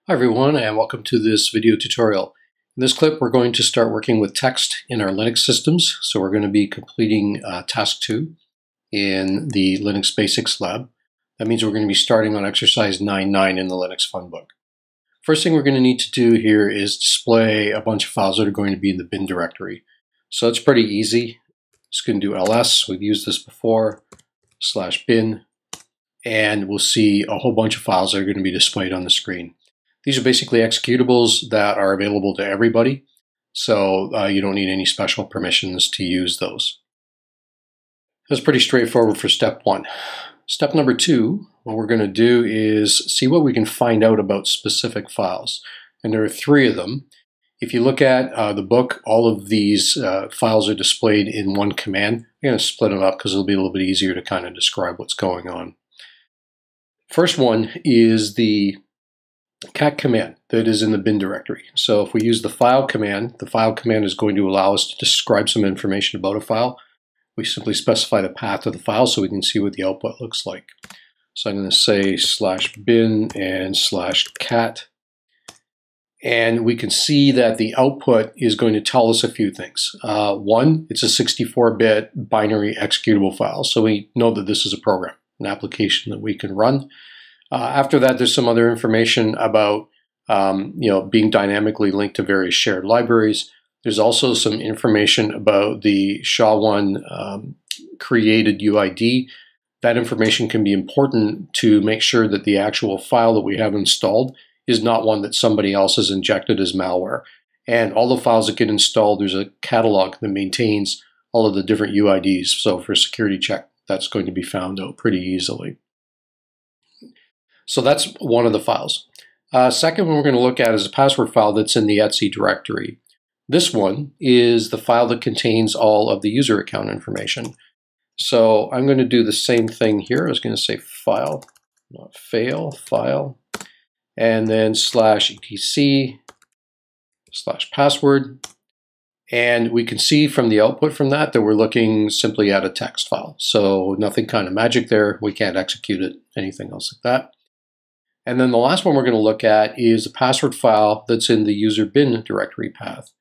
Hi everyone, and welcome to this video tutorial. In this clip we're going to start working with text in our Linux systems. So we're going to be completing Task 2 in the Linux Basics lab. That means we're going to be starting on exercise 9.9 in the Linux Funbook. First thing we're going to need to do here is display a bunch of files that are going to be in the bin directory. So it's pretty easy. Just going to do ls, we've used this before, /bin, and we'll see a whole bunch of files that are going to be displayed on the screen. These are basically executables that are available to everybody, so you don't need any special permissions to use those. That's pretty straightforward for step one. Step number two, what we're going to do is see what we can find out about specific files. And there are three of them. If you look at the book, all of these files are displayed in one command. I'm going to split them up because it'll be a little bit easier to kind of describe what's going on. First one is the cat command that is in the bin directory. So if we use the file command is going to allow us to describe some information about a file. We simply specify the path of the file so we can see what the output looks like. So I'm going to say /bin and /cat. And we can see that the output is going to tell us a few things. One, it's a 64-bit binary executable file. So we know that this is a program, an application that we can run. After that, there's some other information about being dynamically linked to various shared libraries. There's also some information about the SHA-1 created UID. That information can be important to make sure that the actual file that we have installed is not one that somebody else has injected as malware. And all the files that get installed, there's a catalog that maintains all of the different UIDs. So for security check, that's going to be found out pretty easily. So that's one of the files. Second one we're going to look at is a password file that's in the etc directory. This one is the file that contains all of the user account information. So I'm going to do the same thing here. I was going to say file, not fail, file, and then /etc/password. And we can see from the output from that we're looking simply at a text file. So nothing kind of magic there. We can't execute it, anything else like that. And then the last one we're going to look at is a password file that's in the user bin directory path.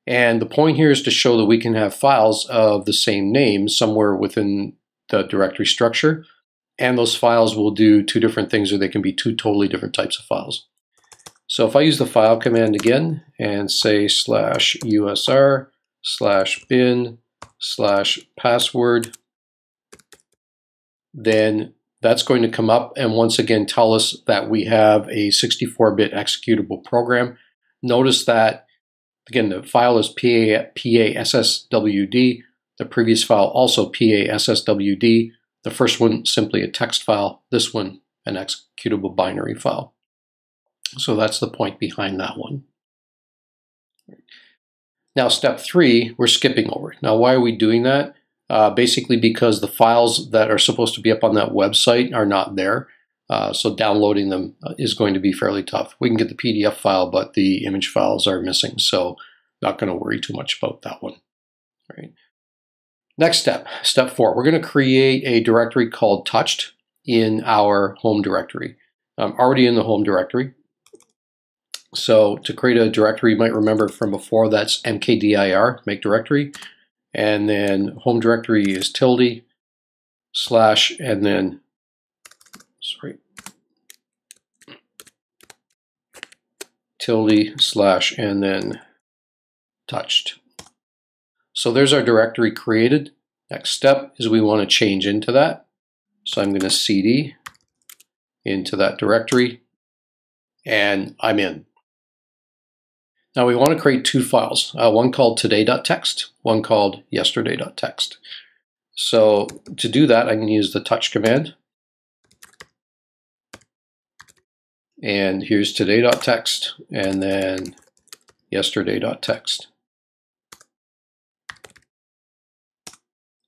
And the point here is to show that we can have files of the same name somewhere within the directory structure. And those files will do two different things, or they can be two totally different types of files. So if I use the file command again and say /usr/bin/password, then that's going to come up and once again tell us that we have a 64-bit executable program. Notice that, again, the file is PASSWD. The previous file also PASSWD. The first one simply a text file. This one an executable binary file. So that's the point behind that one. Now step three, we're skipping over. Now why are we doing that? Basically because the files that are supposed to be up on that website are not there. So downloading them is going to be fairly tough. We can get the PDF file, but the image files are missing. So not going to worry too much about that one. All right. Next step, step four, we're going to create a directory called touched in our home directory. I'm already in the home directory. So to create a directory, you might remember from before, that's mkdir, make directory. And then home directory is tilde / and then, tilde / and then touched. So there's our directory created. Next step is we want to change into that. So I'm going to cd into that directory and I'm in. Now we want to create two files, one called today.txt, one called yesterdaytxt. So to do that, I can use the touch command. And here's today.txt and then yesterdaytxt.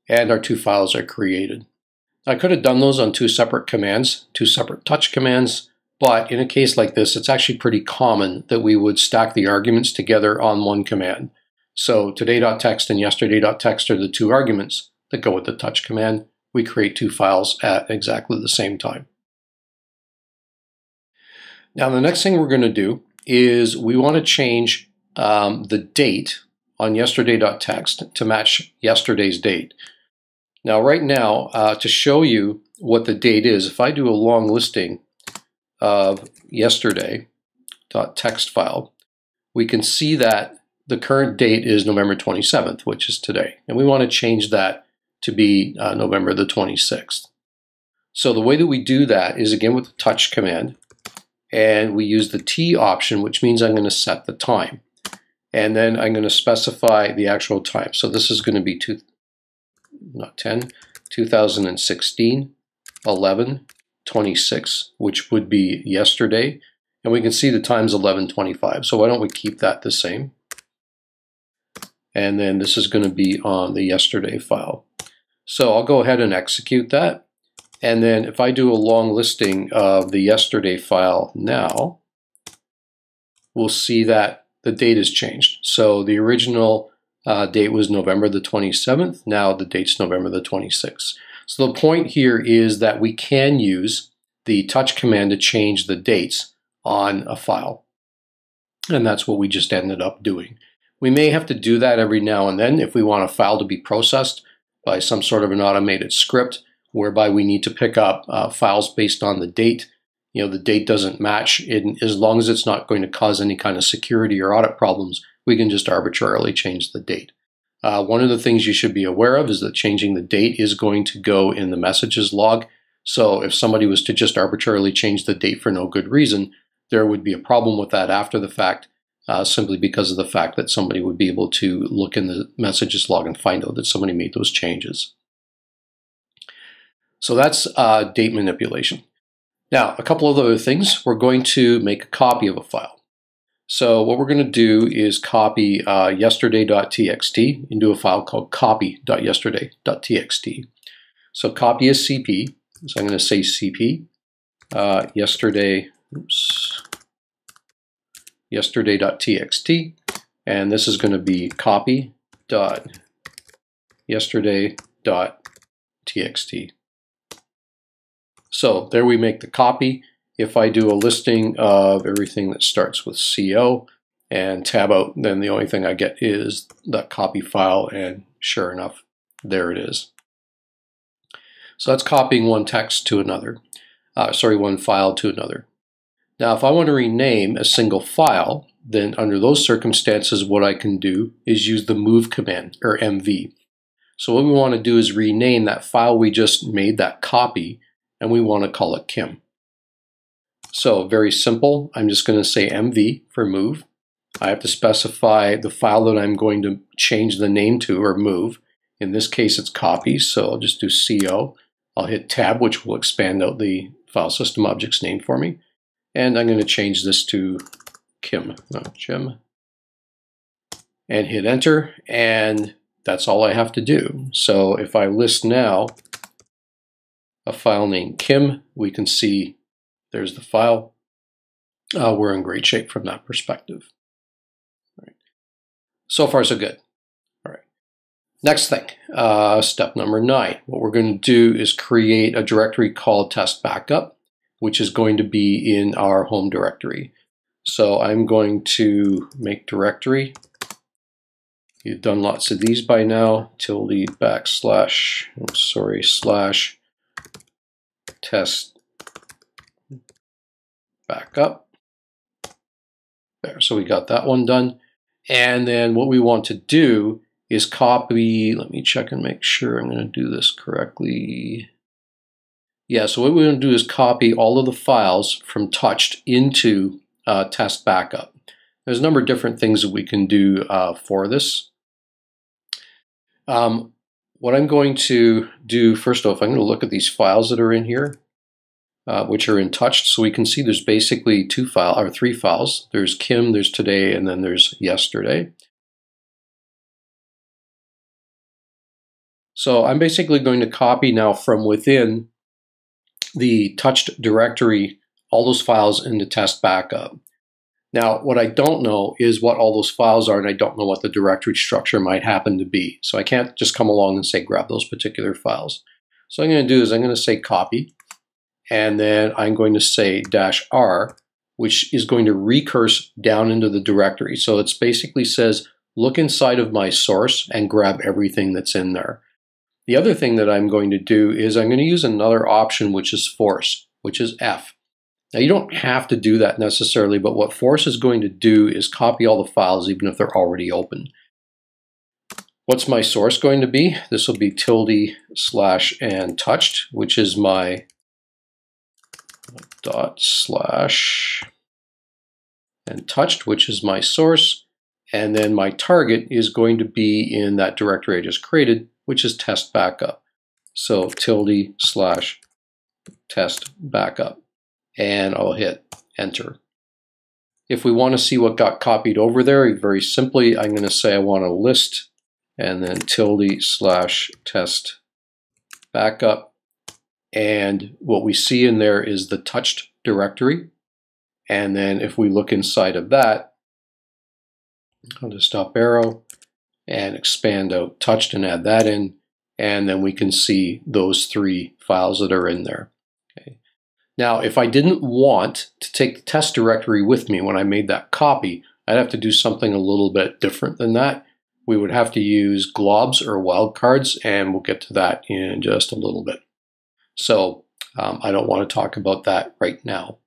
And our two files are created. I could have done those on two separate commands, two separate touch commands. But in a case like this, it's actually pretty common that we would stack the arguments together on one command. So today.txt and yesterdaytxt are the two arguments that go with the touch command. We create two files at exactly the same time. Now the next thing we're going to do is we want to change the date on yesterday.txt to match yesterday's date. Now right now, to show you what the date is, if I do a long listing of yesterday.txt file, we can see that the current date is November 27th, which is today. And we want to change that to be November the 26th. So the way that we do that is again with the touch command, and we use the T option, which means I'm going to set the time. And then I'm going to specify the actual time. So this is going to be 2016, 11/26, which would be yesterday. And we can see the time's 11:25. So why don't we keep that the same? And then this is going to be on the yesterday file. So I'll go ahead and execute that. And then if I do a long listing of the yesterday file now, we'll see that the date has changed. So the original date was November the 27th. Now the date's November the 26th. So the point here is that we can use the touch command to change the dates on a file. And that's what we just ended up doing. We may have to do that every now and then if we want a file to be processed by some sort of an automated script, whereby we need to pick up files based on the date. You know, the date doesn't match. As long as it's not going to cause any kind of security or audit problems, we can just arbitrarily change the date. One of the things you should be aware of is that changing the date is going to go in the messages log. So if somebody was to just arbitrarily change the date for no good reason, there would be a problem with that after the fact, simply because of the fact that somebody would be able to look in the messages log and find out that somebody made those changes. So that's date manipulation. Now, a couple of other things. We're going to make a copy of a file. So what we're going to do is copy yesterday.txt into a file called copy.yesterday.txt. So copy is CP. So I'm going to say CP yesterday.txt, and this is going to be copy.yesterday.txt. So there we make the copy. If I do a listing of everything that starts with CO and tab out, then the only thing I get is that copy file, and sure enough, there it is. So that's copying one text to another, one file to another. Now, if I want to rename a single file, then under those circumstances, what I can do is use the move command, or MV. So what we want to do is rename that file we just made, that copy, and we want to call it Kim. So very simple. I'm just going to say MV for move. I have to specify the file that I'm going to change the name to or move. In this case, it's copy, so I'll just do CO. I'll hit tab, which will expand out the file system object's name for me. And I'm going to change this to Kim, not Jim. And hit enter, and that's all I have to do. So if I list now a file named Kim, we can see there's the file. We're in great shape from that perspective. All right. So far, so good. All right. Next thing, step number 9. What we're going to do is create a directory called test backup, which is going to be in our home directory. So I'm going to make directory. You've done lots of these by now. Tilde slash test backup. There, so we got that one done. And then what we want to do is copy, let me check and make sure I'm going to do this correctly. Yeah, so what we're going to do is copy all of the files from touched into test backup. There's a number of different things that we can do for this. What I'm going to do, first off, I'm going to look at these files that are in here, which are in touched. So we can see there's basically 3 files. There's Kim, there's today, and then there's yesterday. So I'm basically going to copy now from within the touched directory all those files into test backup. Now, what I don't know is what all those files are, and I don't know what the directory structure might happen to be. So I can't just come along and say grab those particular files. So what I'm going to do is I'm going to say copy, and then I'm going to say -r which is going to recurse down into the directory. So it basically says, look inside of my source and grab everything that's in there. The other thing that I'm going to do is I'm going to use another option, which is force, which is F. Now you don't have to do that necessarily, but what force is going to do is copy all the files even if they're already open. What's my source going to be? This will be tilde/ and touched, which is my / and touched, which is my source. And then my target is going to be in that directory I just created, which is test backup. So tilde/ test backup. And I'll hit enter. If we want to see what got copied over there, very simply, I'm going to say I want a list and then tilde/ test backup. And what we see in there is the touched directory. And then if we look inside of that, I'll just up arrow and expand out touched and add that in. And then we can see those 3 files that are in there. Okay. Now, if I didn't want to take the test directory with me when I made that copy, I'd have to do something a little bit different than that. We would have to use globs or wildcards, and we'll get to that in just a little bit. So I don't want to talk about that right now.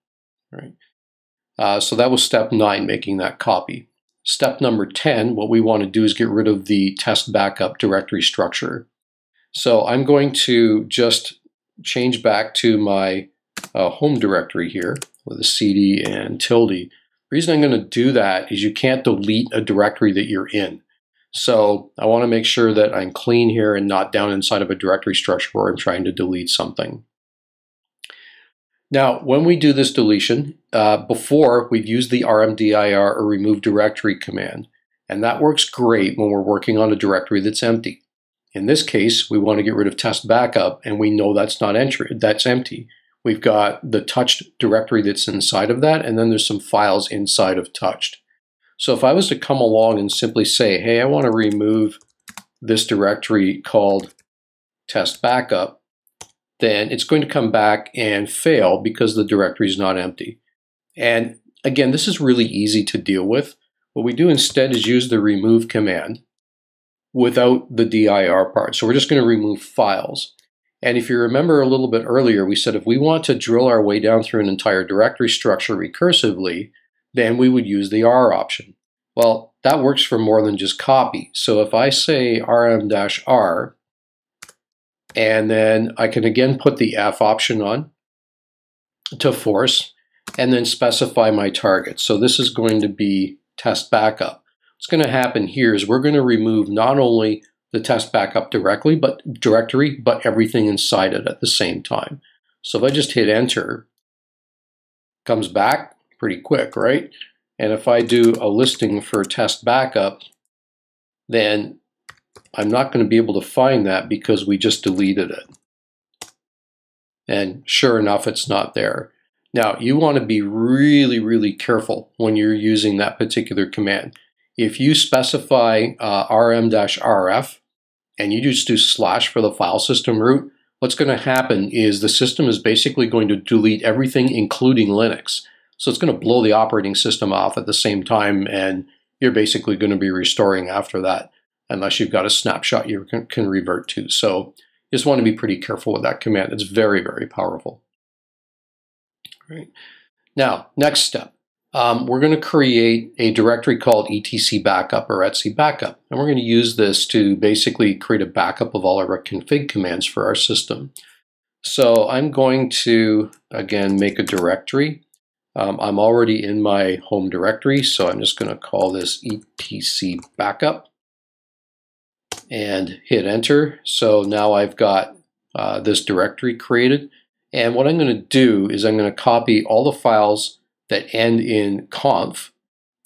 All right. So that was step 9, making that copy. Step number 10, what we want to do is get rid of the test backup directory structure. So I'm going to just change back to my home directory here with a CD and tilde. The reason I'm going to do that is you can't delete a directory that you're in. So I want to make sure that I'm clean here and not down inside of a directory structure where I'm trying to delete something. Now, when we do this deletion, before we've used the rmdir or remove directory command, and that works great when we're working on a directory that's empty. In this case, we want to get rid of test backup, and we know that's not that's empty. We've got the touched directory that's inside of that, and then there's some files inside of touched. So if I was to come along and simply say, hey, I want to remove this directory called test backup, then it's going to come back and fail because the directory is not empty. And again, this is really easy to deal with. What we do instead is use the remove command without the dir part. So we're just going to remove files. And if you remember a little bit earlier, we said if we want to drill our way down through an entire directory structure recursively, then we would use the R option. Well, that works for more than just copy. So if I say rm-r, and then I can again put the F option on to force, and then specify my target. So this is going to be test backup. What's going to happen here is we're going to remove not only the test backup directory, but everything inside it at the same time. So if I just hit enter, it comes back pretty quick, right? And if I do a listing for test backup, then I'm not going to be able to find that because we just deleted it. And sure enough, it's not there. Now, you want to be really, really careful when you're using that particular command. If you specify rm-rf and you just do / for the file system root, what's going to happen is the system is basically going to delete everything, including Linux. So it's going to blow the operating system off at the same time, and you're basically going to be restoring after that, unless you've got a snapshot you can revert to. So you just want to be pretty careful with that command. It's very, very powerful. All right. Now, next step. We're going to create a directory called etc backup or etc backup. And we're going to use this to basically create a backup of all our config commands for our system. So I'm going to, again, make a directory. I'm already in my home directory, so I'm just going to call this etc backup and hit enter. So now I've got this directory created. And what I'm going to do is I'm going to copy all the files that end in conf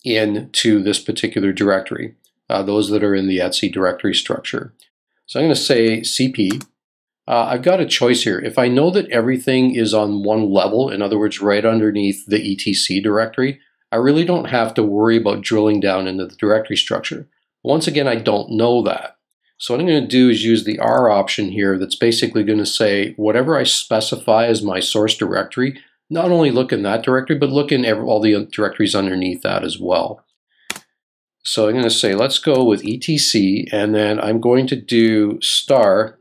into this particular directory, those that are in the etc directory structure. So I'm going to say cp. I've got a choice here. If I know that everything is on one level, in other words, right underneath the etc directory, I really don't have to worry about drilling down into the directory structure. Once again, I don't know that. So what I'm going to do is use the R option here that's basically going to say whatever I specify as my source directory, not only look in that directory, but look in all the directories underneath that as well. So I'm going to say, let's go with etc, and then I'm going to do star.conf.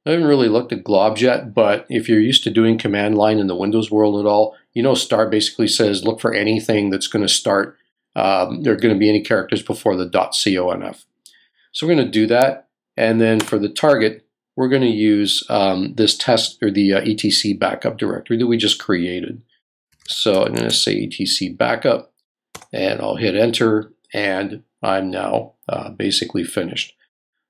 I haven't really looked at globs yet, but if you're used to doing command line in the Windows world at all, you know star basically says look for anything that's going to start, there are going to be any characters before the .conf. So we're going to do that, and then for the target, we're going to use this test, or the etc backup directory that we just created. So I'm going to say etc backup, and I'll hit enter, and I'm now basically finished.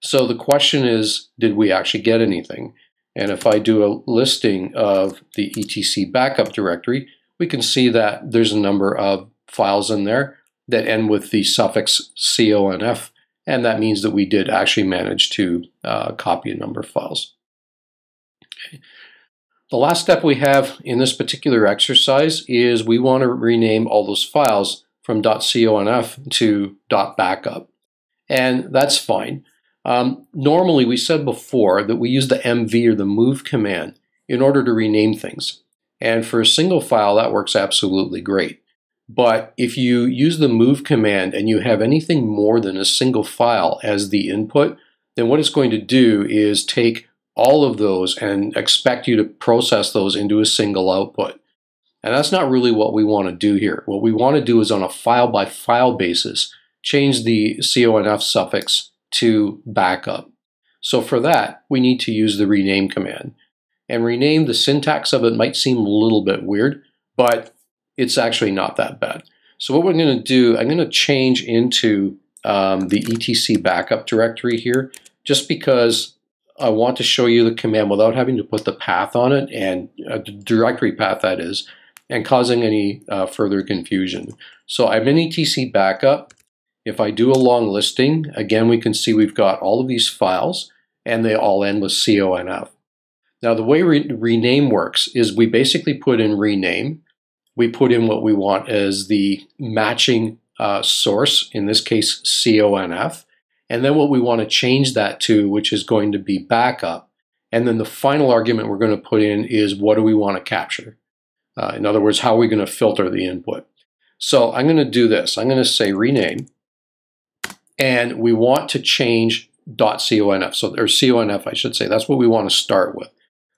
So the question is, did we actually get anything? And if I do a listing of the etc backup directory, we can see that there's a number of files in there that end with the suffix conf, and that means that we did actually manage to copy a number of files. Okay. The last step we have in this particular exercise is we want to rename all those files from .conf to .backup, and that's fine. Normally, we said before that we use the mv, or the move command, in order to rename things. And for a single file, that works absolutely great. But if you use the move command and you have anything more than a single file as the input, then what it's going to do is take all of those and expect you to process those into a single output. And that's not really what we want to do here. What we want to do is, on a file-by-file basis, change the conf suffix to backup. So for that, we need to use the rename command. And rename, the syntax of it might seem a little bit weird, but it's actually not that bad. So what we're going to do, I'm going to change into the etc backup directory here, just because I want to show you the command without having to put the path on it, and the directory path that is, and causing any further confusion. So I'm in etc backup. If I do a long listing, again, we can see we've got all of these files, and they all end with conf. Now, the way rename works is we basically put in rename. We put in what we want as the matching source, in this case, conf, and then what we want to change that to, which is going to be backup. And then the final argument we're going to put in is, what do we want to capture? In other words, how are we going to filter the input? So I'm going to do this. I'm going to say rename, and we want to change .conf, so, or conf, I should say. That's what we want to start with.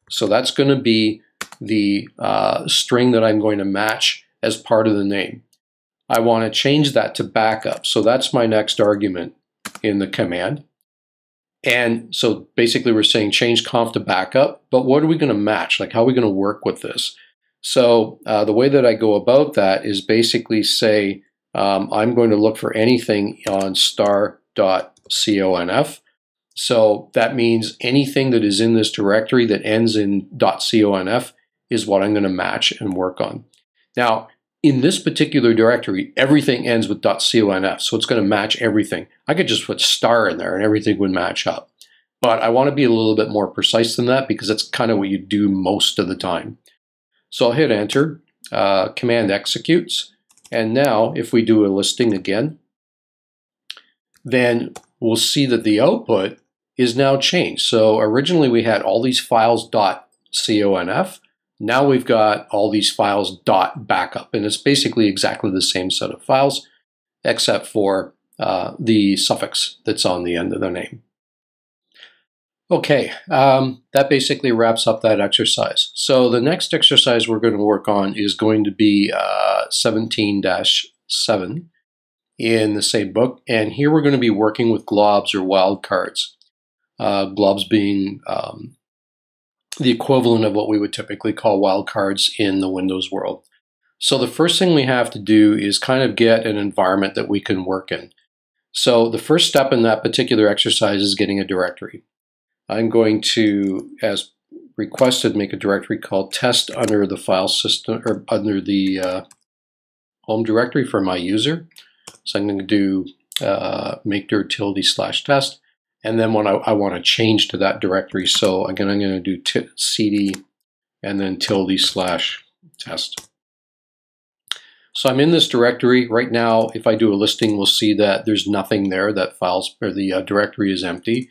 So that's going to be the string that I'm going to match as part of the name. I want to change that to backup, so that's my next argument in the command. And so basically we're saying change conf to backup, but what are we going to match? Like, how are we going to work with this? So the way that I go about that is basically say, I'm going to look for anything on star.conf. So that means anything that is in this directory that ends in .conf is what I'm going to match and work on. Now, in this particular directory, everything ends with .conf, so it's going to match everything. I could just put star in there and everything would match up. But I want to be a little bit more precise than that, because that's kind of what you do most of the time. So I'll hit enter, command executes, and now if we do a listing again, then we'll see that the output is now changed. So originally we had all these files .conf. Now we've got all these files .backup, and it's basically exactly the same set of files, except for the suffix that's on the end of the name. Okay, that basically wraps up that exercise. So the next exercise we're going to work on is going to be 17-7 in the same book, and here we're going to be working with globs, or wildcards. Globs being the equivalent of what we would typically call wildcards in the Windows world. So the first thing we have to do is kind of get an environment that we can work in. So the first step in that particular exercise is getting a directory. I'm going to, as requested, make a directory called test under the file system, or under the home directory for my user. So I'm going to do make dir /test. And then when I want to change to that directory, so again, I'm going to do cd and then /test. So I'm in this directory right now. If I do a listing, we'll see that there's nothing there. That files, or the directory is empty.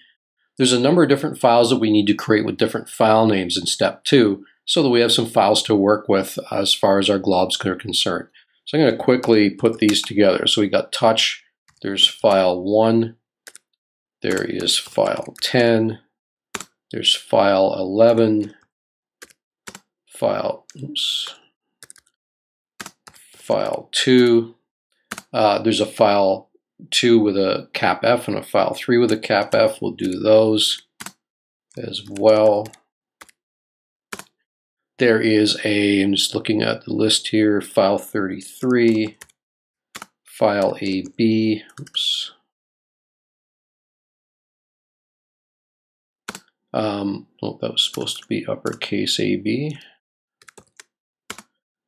There's a number of different files that we need to create with different file names in step 2. so that we have some files to work with as far as our globs are concerned. So I'm going to quickly put these together. So we got touch, there's file 1, there is file 10, there's file 11, file 2, there's a file 2 with a cap F and a file 3 with a cap F. We'll do those as well. There is I'm just looking at the list here, file 33, file AB, oh, that was supposed to be uppercase AB.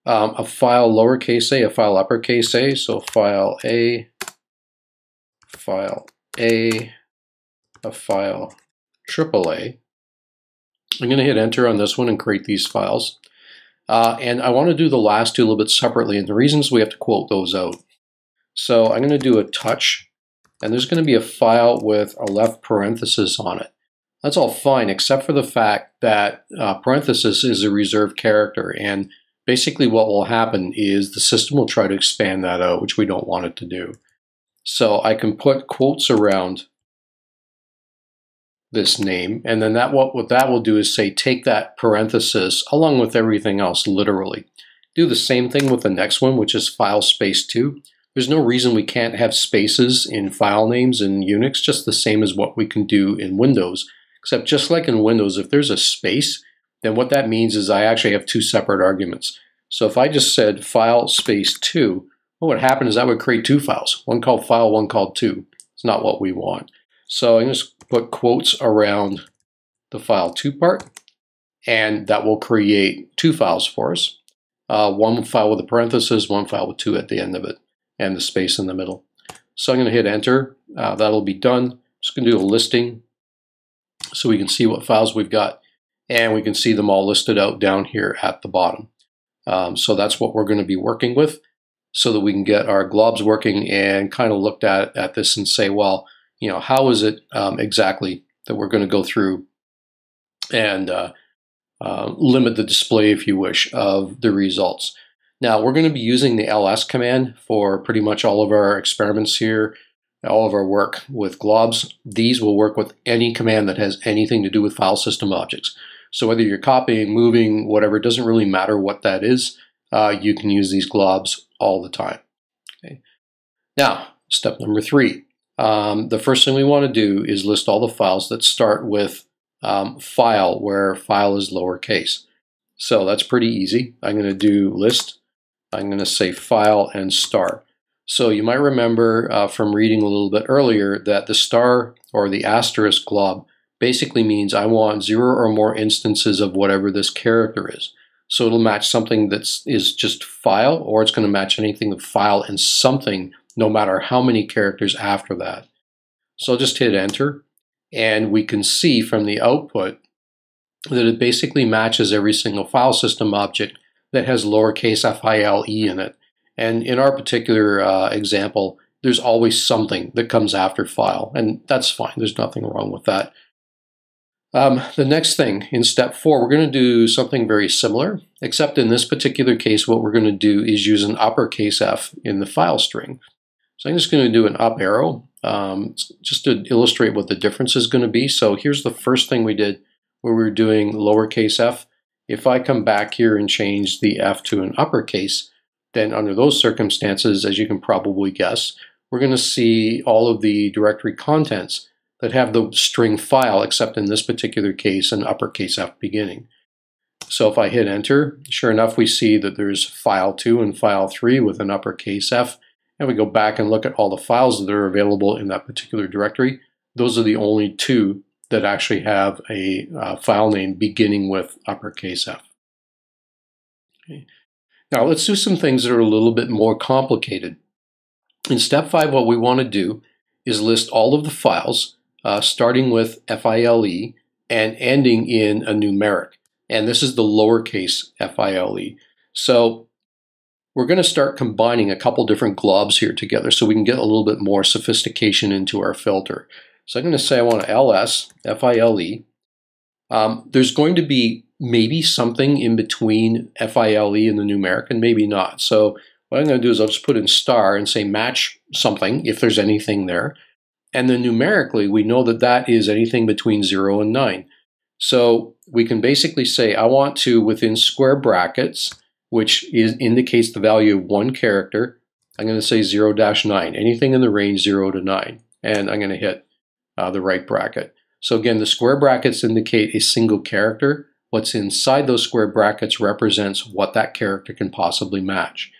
A file lowercase a file uppercase a, so file A, a file AAA. I'm going to hit enter on this one and create these files. And I want to do the last two a little bit separately, and the reasons we have to quote those out. So I'm going to do a touch, and there's going to be a file with a left parenthesis on it. That's all fine, except for the fact that parenthesis is a reserved character, and basically what will happen is the system will try to expand that out, which we don't want it to do. So I can put quotes around this name, and then what that will do is say take that parenthesis along with everything else literally. Do the same thing with the next one, which is file space 2. There's no reason we can't have spaces in file names in Unix, just the same as what we can do in Windows. Except just like in Windows, if there's a space, then what that means is I actually have two separate arguments. So if I just said file space 2, what would happen is that would create two files, one called file, one called 2. It's not what we want. So I'm just put quotes around the file 2 part, and that will create two files for us. One file with a parenthesis, one file with 2 at the end of it, and the space in the middle. So I'm going to hit enter. That'll be done. Just going to do a listing so we can see what files we've got, and we can see them all listed out down here at the bottom. So that's what we're going to be working with, so that we can get our globs working and kind of looked at this and say, well, you know, how is it exactly that we're going to go through and limit the display, if you wish, of the results. Now, we're going to be using the ls command for pretty much all of our experiments here, all of our work with globs. These will work with any command that has anything to do with file system objects. So whether you're copying, moving, whatever, it doesn't really matter what that is. You can use these globs all the time. Okay. Now, step number 3. The first thing we want to do is list all the files that start with file, where file is lowercase. So that's pretty easy. I'm going to do list. I'm going to say file and star. So you might remember from reading a little bit earlier that the star or the asterisk glob basically means I want 0 or more instances of whatever this character is. So it'll match something that is just file, or it's going to match anything with file and something, no matter how many characters after that. So I'll just hit enter, and we can see from the output that it basically matches every single file system object that has lowercase file in it. And in our particular example, there's always something that comes after file, and that's fine. There's nothing wrong with that. The next thing, in step 4, we're going to do something very similar, except in this particular case, what we're going to do is use an uppercase F in the file string. So I'm just going to do an up arrow just to illustrate what the difference is going to be. So here's the first thing we did where we were doing lowercase f. If I come back here and change the F to an uppercase, then under those circumstances, as you can probably guess, we're going to see all of the directory contents that have the string file, except in this particular case, an uppercase F beginning. So if I hit enter, sure enough, we see that there's file 2 and file 3 with an uppercase F, and we go back and look at all the files that are available in that particular directory. Those are the only 2 that actually have a file name beginning with uppercase F. Okay. Now let's do some things that are a little bit more complicated. In step 5, what we want to do is list all of the files starting with file and ending in a numeric. And this is the lowercase file. So we're going to start combining a couple different globs here together so we can get a little bit more sophistication into our filter. So I'm going to say I want ls file. There's going to be maybe something in between file and the numeric, and maybe not. So what I'm going to do is I'll just put in star and say match something if there's anything there. And then numerically, we know that that is anything between 0 and 9. So we can basically say I want to, within square brackets, which indicates the value of one character, I'm going to say 0-9, anything in the range 0 to 9. And I'm going to hit the right bracket. So again, the square brackets indicate a single character. What's inside those square brackets represents what that character can possibly match.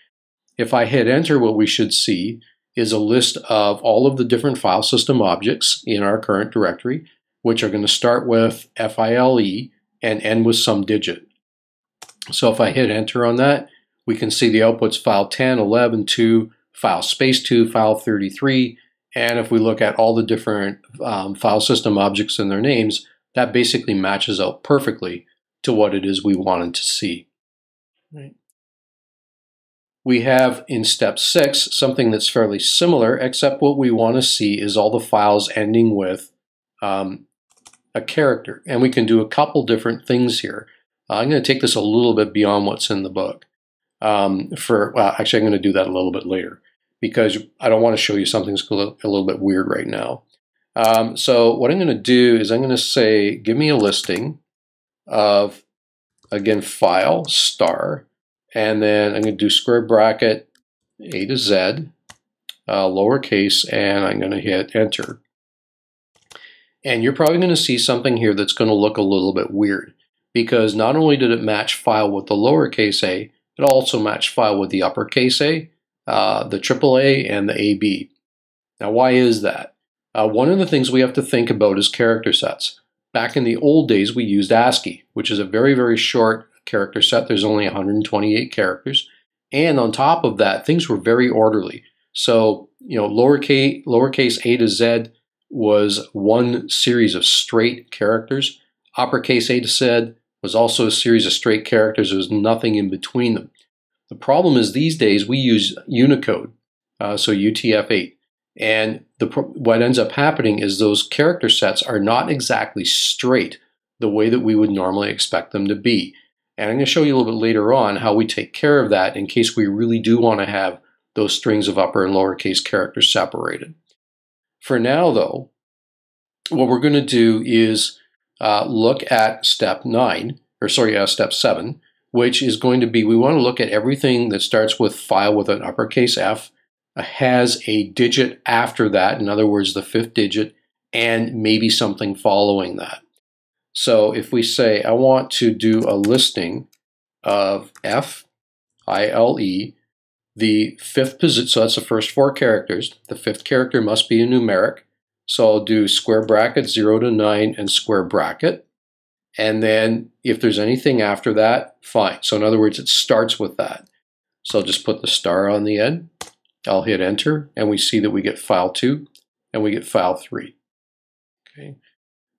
If I hit enter, what we should see is a list of all of the different file system objects in our current directory, which are going to start with file and end with some digit. So if I hit enter on that, we can see the outputs file 10, 11, 2, file space 2, file 33, and if we look at all the different file system objects and their names, that basically matches out perfectly to what it is we wanted to see. Right. We have in step 6 something that's fairly similar, except what we want to see is all the files ending with a character. And we can do a couple different things here. I'm going to take this a little bit beyond what's in the book. Well, actually, I'm going to do that a little bit later because I don't want to show you something that's a little bit weird right now. So what I'm going to do is I'm going to say, give me a listing of, again, file, star, and then I'm going to do square bracket A to Z, lowercase, and I'm going to hit enter. And you're probably going to see something here that's going to look a little bit weird because not only did it match file with the lowercase a, it also matched file with the uppercase A, the triple A, and the AB. Now, why is that? One of the things we have to think about is character sets. Back in the old days, we used ASCII, which is a very, very short character set. There's only 128 characters. And on top of that, things were very orderly. So, lowercase A to Z was one series of straight characters. Uppercase A to Z was also a series of straight characters. There was nothing in between them. The problem is these days we use Unicode, so UTF-8. And what ends up happening is those character sets are not exactly straight the way that we would normally expect them to be. And I'm going to show you a little bit later on how we take care of that in case we really do want to have those strings of upper and lowercase characters separated. For now, though, what we're going to do is look at step 7, which is going to be, we want to look at everything that starts with file with an uppercase F, has a digit after that, in other words, the 5th digit, and maybe something following that. So if we say, I want to do a listing of FILE, the 5th position, so that's the first 4 characters. The 5th character must be a numeric. So I'll do square bracket 0 to 9 and square bracket. And then if there's anything after that, fine. So in other words, it starts with that. So I'll just put the star on the end. I'll hit enter, and we see that we get file 2 and we get file 3. Okay.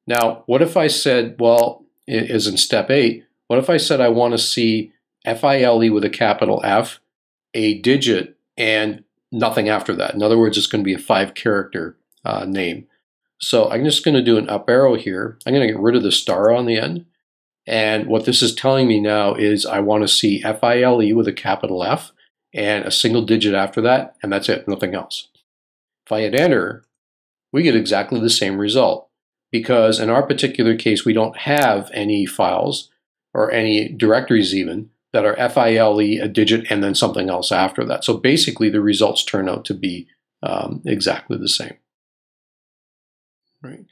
Now, what if I said, well, it is in step 8, what if I said I want to see FILE with a capital F, a digit, and nothing after that? In other words, it's going to be a 5-character name. So I'm just going to do an up arrow here. I'm going to get rid of the star on the end. And what this is telling me now is I want to see FILE with a capital F and a single digit after that, and that's it, nothing else. If I hit enter, we get exactly the same result because in our particular case, we don't have any files or any directories even that are FILE, a digit, and then something else after that. So basically, the results turn out to be exactly the same. Right.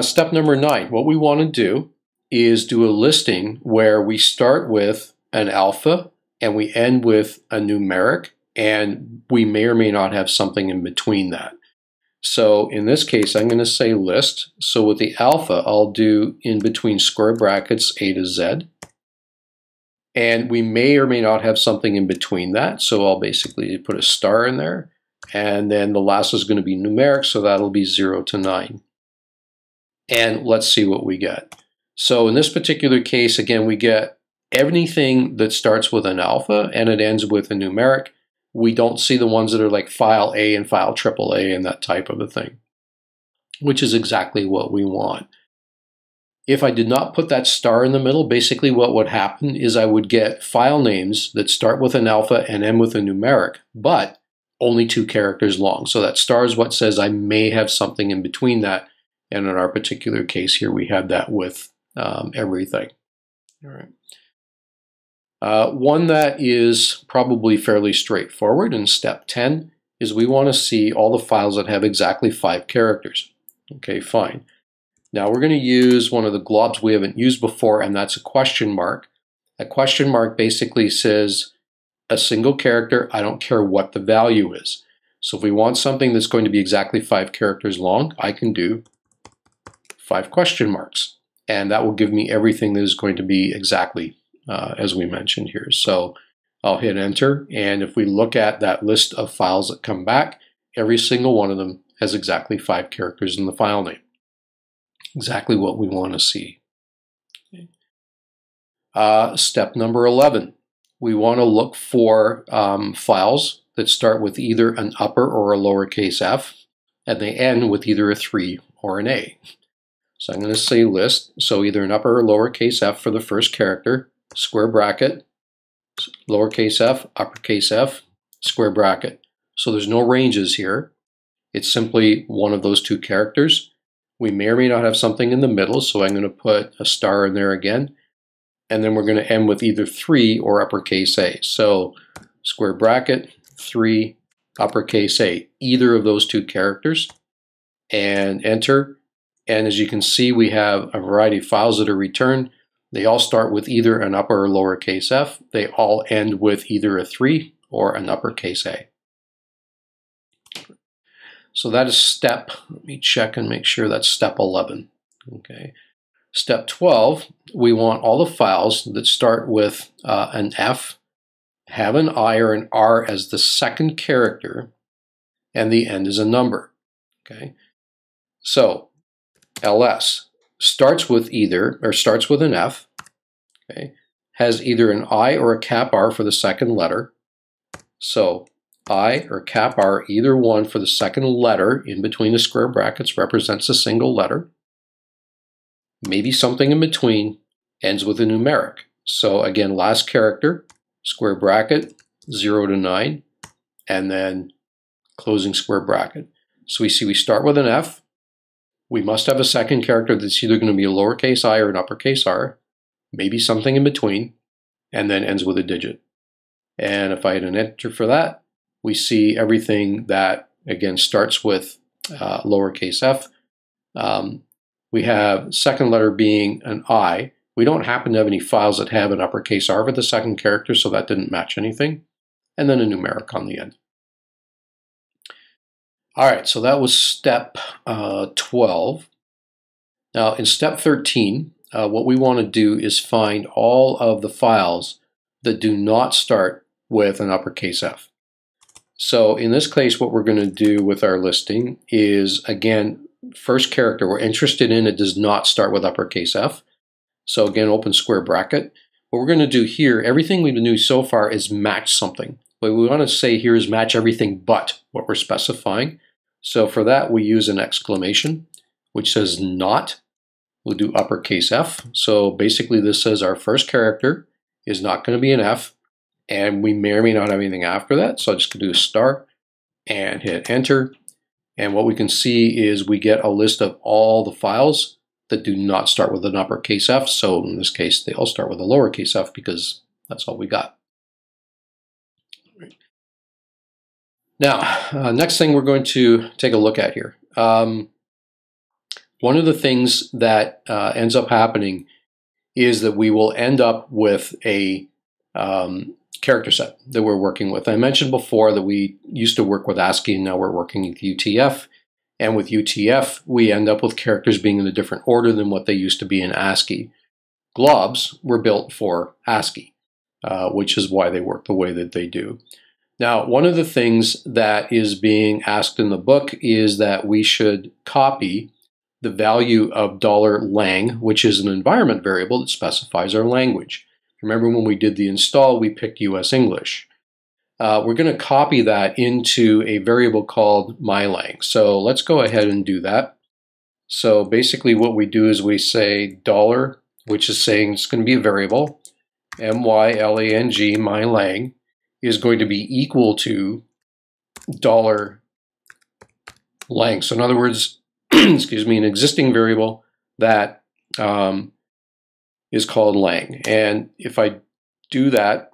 Step number 9, what we want to do is do a listing where we start with an alpha and we end with a numeric, and we may or may not have something in between that. So in this case, I'm going to say list. So with the alpha, I'll do in between square brackets A to Z. And we may or may not have something in between that. So I'll basically put a star in there. And then the last is going to be numeric, so that'll be 0 to 9. And let's see what we get. So in this particular case, again, we get anything that starts with an alpha and it ends with a numeric. We don't see the ones that are like file A and file triple A and that type of a thing, which is exactly what we want. If I did not put that star in the middle, basically what would happen is I would get file names that start with an alpha and end with a numeric, but only 2 characters long. So that star is what says I may have something in between that. And in our particular case here, we have that with everything. All right. One that is probably fairly straightforward in step 10 is we want to see all the files that have exactly 5 characters. Okay, fine. Now we're going to use one of the globs we haven't used before, and that's a question mark. A question mark basically says a single character, I don't care what the value is. So if we want something that's going to be exactly 5 characters long, I can do 5 question marks. And that will give me everything that is going to be exactly as we mentioned here. So I'll hit enter, and if we look at that list of files that come back, every single one of them has exactly 5 characters in the file name. Exactly what we want to see. Okay. Step number 11. We want to look for files that start with either an upper or a lowercase f, and they end with either a 3 or an a. So I'm going to say list, so either an upper or lowercase f for the first character, square bracket, lowercase f, uppercase f, square bracket. So there's no ranges here. It's simply one of those 2 characters. We may or may not have something in the middle, so I'm going to put a star in there again. And then we're going to end with either 3 or uppercase A. So square bracket, 3, uppercase A, either of those 2 characters, and enter. And as you can see, we have a variety of files that are returned. They all start with either an upper or lowercase f. They all end with either a 3 or an uppercase A. So that is step, let me check and make sure that's step 11. Okay. Step 12, we want all the files that start with an F, have an I or an R as the second character, and the end is a number. Okay. So ls starts with an F, okay, has either an I or a cap R for the second letter. So I or cap R, either one for the second letter in between the square brackets represents a single letter. Maybe something in between, ends with a numeric. So again, last character, square bracket, 0 to 9, and then closing square bracket. So we see we start with an F. We must have a second character that's either going to be a lowercase I or an uppercase R, maybe something in between, and then ends with a digit. And if I hit an enter for that, we see everything that, again, starts with lowercase f. We have second letter being an I. We don't happen to have any files that have an uppercase R for the second character, so that didn't match anything. And then a numeric on the end. All right, so that was step 12. Now, in step 13, what we want to do is find all of the files that do not start with an uppercase F. So in this case, what we're going to do with our listing is, again, first character we're interested in, it does not start with uppercase F. So again, open square bracket. What we're going to do here, everything we've been doing so far is match something. What we want to say here is match everything but what we're specifying. So for that, we use an exclamation, which says not. We'll do uppercase F. So basically this says our first character is not going to be an F, and we may or may not have anything after that. So I'm just going to do a star and hit enter. And what we can see is we get a list of all the files that do not start with an uppercase F. So in this case, they all start with a lowercase f because that's all we got. Now, next thing we're going to take a look at here. One of the things that ends up happening is that we will end up with a character set that we're working with. I mentioned before that we used to work with ASCII and now we're working with UTF. And with UTF, we end up with characters being in a different order than what they used to be in ASCII. Globs were built for ASCII, which is why they work the way that they do. Now, one of the things that is being asked in the book is that we should copy the value of $lang, which is an environment variable that specifies our language. Remember when we did the install, we picked US English. We're going to copy that into a variable called mylang. So let's go ahead and do that. So basically what we do is we say dollar, which is saying it's going to be a variable, mylang, mylang, is going to be equal to dollar lang. So in other words, excuse me, an existing variable that is called lang. And if I do that,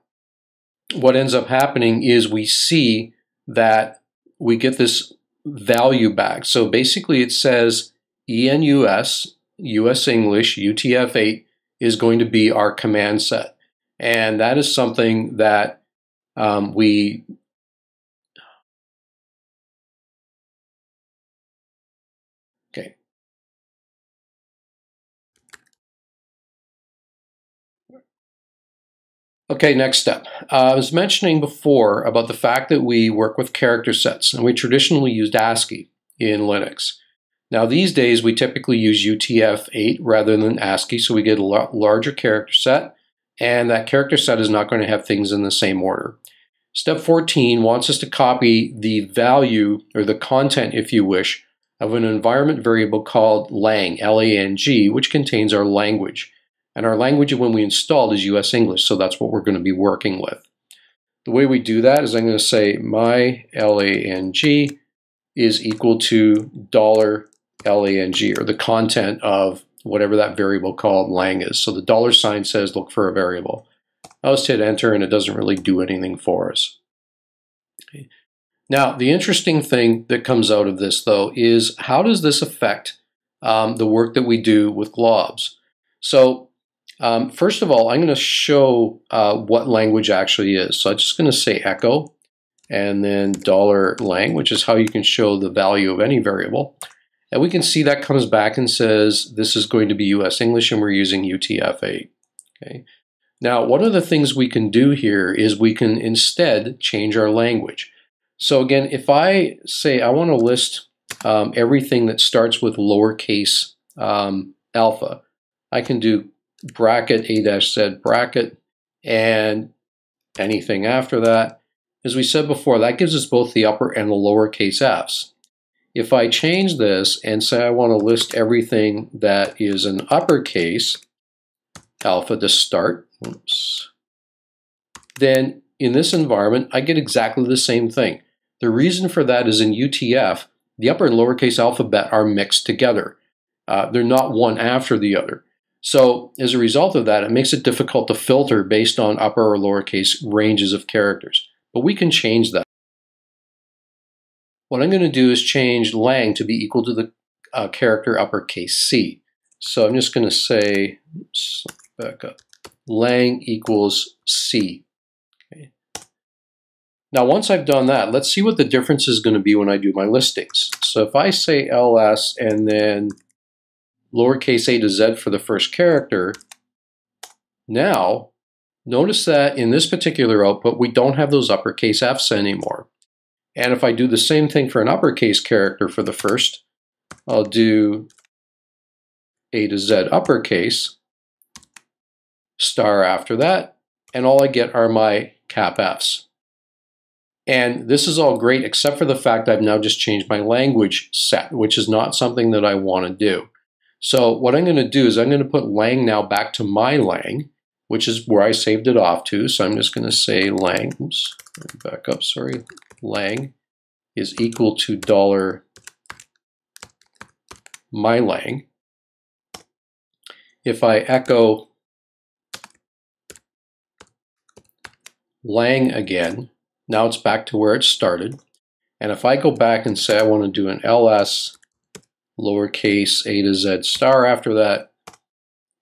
what ends up happening is we see that we get this value back. So basically it says ENUS, US English, UTF-8 is going to be our command set. And that is something that we okay. Okay, next step. I was mentioning before about the fact that we work with character sets, and we traditionally used ASCII in Linux. Now these days we typically use UTF-8 rather than ASCII, so we get a larger character set, and that character set is not going to have things in the same order. Step 14 wants us to copy the value, or the content if you wish, of an environment variable called lang, L-A-N-G, which contains our language. And our language when we installed is US English, so that's what we're going to be working with. The way we do that is I'm going to say my lang is equal to $lang, or the content of whatever that variable called lang is. So the dollar sign says look for a variable. I'll just hit enter and it doesn't really do anything for us. Okay. Now the interesting thing that comes out of this though is how does this affect the work that we do with globs? So first of all, I'm going to show what language actually is. So I'm just going to say echo and then $lang, which is how you can show the value of any variable. And we can see that comes back and says this is going to be US English and we're using UTF-8. Okay. Now, one of the things we can do here is we can instead change our language. So again, if I say I want to list everything that starts with lowercase alpha, I can do bracket A-Z bracket and anything after that. As we said before, that gives us both the upper and the lowercase f's. If I change this and say I want to list everything that is an uppercase alpha to start, then in this environment I get exactly the same thing. The reason for that is in UTF, the upper and lowercase alphabet are mixed together. They're not one after the other. So as a result of that, it makes it difficult to filter based on upper or lowercase ranges of characters. But we can change that. What I'm going to do is change lang to be equal to the character uppercase C. So I'm just going to say, oops, back up, lang equals C. Okay. Now once I've done that, let's see what the difference is going to be when I do my listings. So if I say ls and then lowercase a to z for the first character, now notice that in this particular output we don't have those uppercase f's anymore. And if I do the same thing for an uppercase character for the first, I'll do A to Z uppercase, star after that, and all I get are my cap Fs. And this is all great except for the fact I've now just changed my language set, which is not something that I want to do. So what I'm going to do is I'm going to put lang now back to my lang, which is where I saved it off to. So I'm just going to say lang, oops, back up, sorry, lang is equal to $mylang. If I echo lang again, now it's back to where it started. And if I go back and say I want to do an ls lowercase a to z star after that,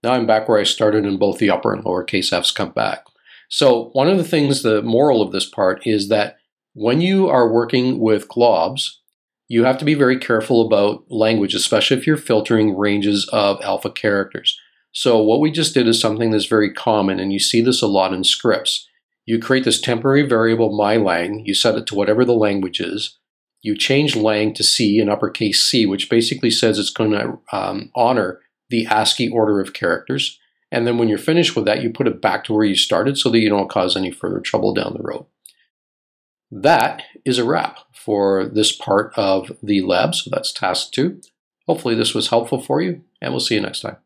now I'm back where I started and both the upper and lowercase f's come back. So one of the things, the moral of this part is that when you are working with globs, you have to be very careful about language, especially if you're filtering ranges of alpha characters. So what we just did is something that's very common, and you see this a lot in scripts. You create this temporary variable mylang, you set it to whatever the language is, you change lang to C, in uppercase C, which basically says it's going to honor the ASCII order of characters. And then when you're finished with that, you put it back to where you started so that you don't cause any further trouble down the road. That is a wrap for this part of the lab, so that's task 2. Hopefully this was helpful for you, and we'll see you next time.